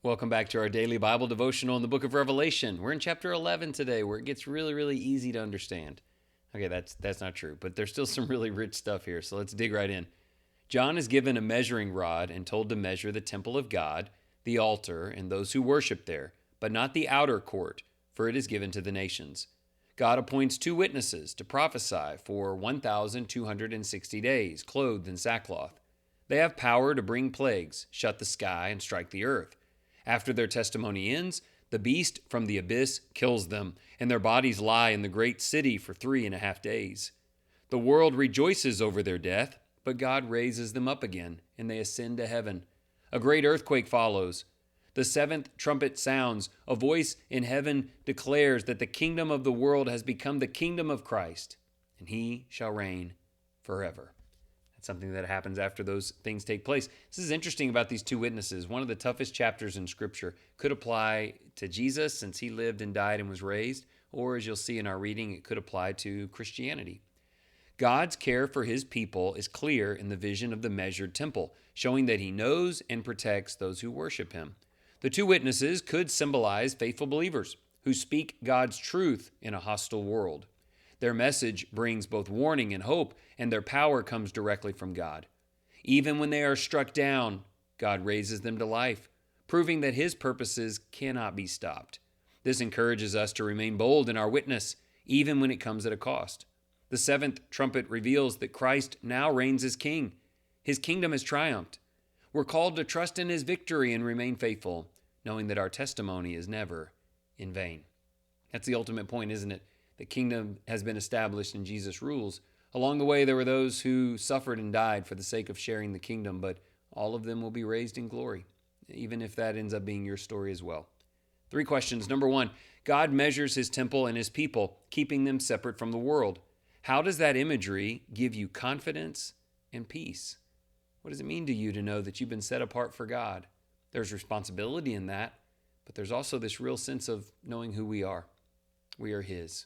Welcome back to our daily Bible devotional in the book of Revelation. We're in chapter 11 today, where it gets really, really easy to understand. Okay, that's not true, but there's still some really rich stuff here, so let's dig right in. John is given a measuring rod and told to measure the temple of God, the altar, and those who worship there, but not the outer court, for it is given to the nations. God appoints 2 witnesses to prophesy for 1,260 days, clothed in sackcloth. They have power to bring plagues, shut the sky, and strike the earth. After their testimony ends, the beast from the abyss kills them, and their bodies lie in the great city for 3.5 days. The world rejoices over their death, but God raises them up again, and they ascend to heaven. A great earthquake follows. The 7th trumpet sounds. A voice in heaven declares that the kingdom of the world has become the kingdom of Christ, and he shall reign forever. That's something that happens after those things take place. This is interesting about these 2 witnesses. One of the toughest chapters in Scripture could apply to Jesus since he lived and died and was raised, or as you'll see in our reading, it could apply to Christianity. God's care for his people is clear in the vision of the measured temple, showing that he knows and protects those who worship him. The 2 witnesses could symbolize faithful believers who speak God's truth in a hostile world. Their message brings both warning and hope, and their power comes directly from God. Even when they are struck down, God raises them to life, proving that his purposes cannot be stopped. This encourages us to remain bold in our witness, even when it comes at a cost. The 7th trumpet reveals that Christ now reigns as king. His kingdom has triumphed. We're called to trust in his victory and remain faithful, knowing that our testimony is never in vain. That's the ultimate point, isn't it? The kingdom has been established and Jesus rules. Along the way, there were those who suffered and died for the sake of sharing the kingdom, but all of them will be raised in glory, even if that ends up being your story as well. 3 questions. Number 1, God measures his temple and his people, keeping them separate from the world. How does that imagery give you confidence and peace? What does it mean to you to know that you've been set apart for God? There's responsibility in that, but there's also this real sense of knowing who we are. We are his.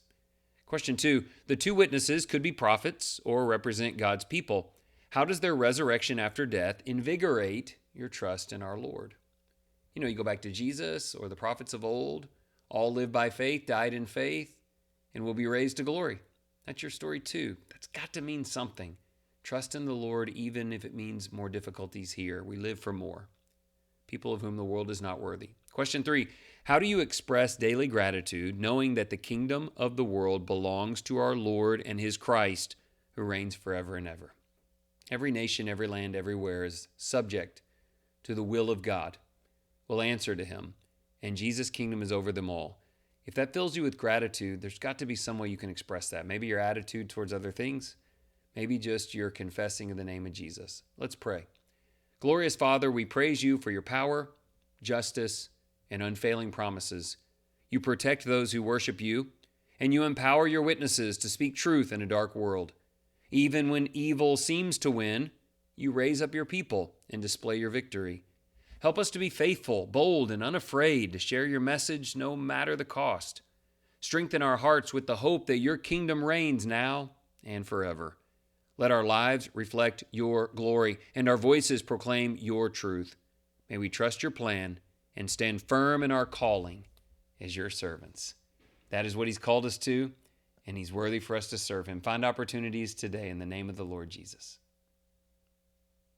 Question 2, the 2 witnesses could be prophets or represent God's people. How does their resurrection after death invigorate your trust in our Lord? You go back to Jesus or the prophets of old, all lived by faith, died in faith, and will be raised to glory. That's your story too. That's got to mean something. Trust in the Lord even if it means more difficulties here. We live for more. People of whom the world is not worthy. Question 3, how do you express daily gratitude knowing that the kingdom of the world belongs to our Lord and his Christ who reigns forever and ever? Every nation, every land, everywhere is subject to the will of God, will answer to him, and Jesus' kingdom is over them all. If that fills you with gratitude, there's got to be some way you can express that. Maybe your attitude towards other things, maybe just your confessing in the name of Jesus. Let's pray. Glorious Father, we praise you for your power, justice, and unfailing promises. You protect those who worship you, and you empower your witnesses to speak truth in a dark world. Even when evil seems to win, you raise up your people and display your victory. Help us to be faithful, bold, and unafraid to share your message no matter the cost. Strengthen our hearts with the hope that your kingdom reigns now and forever. Let our lives reflect your glory and our voices proclaim your truth. May we trust your plan and stand firm in our calling as your servants. That is what he's called us to, and he's worthy for us to serve him. Find opportunities today in the name of the Lord Jesus.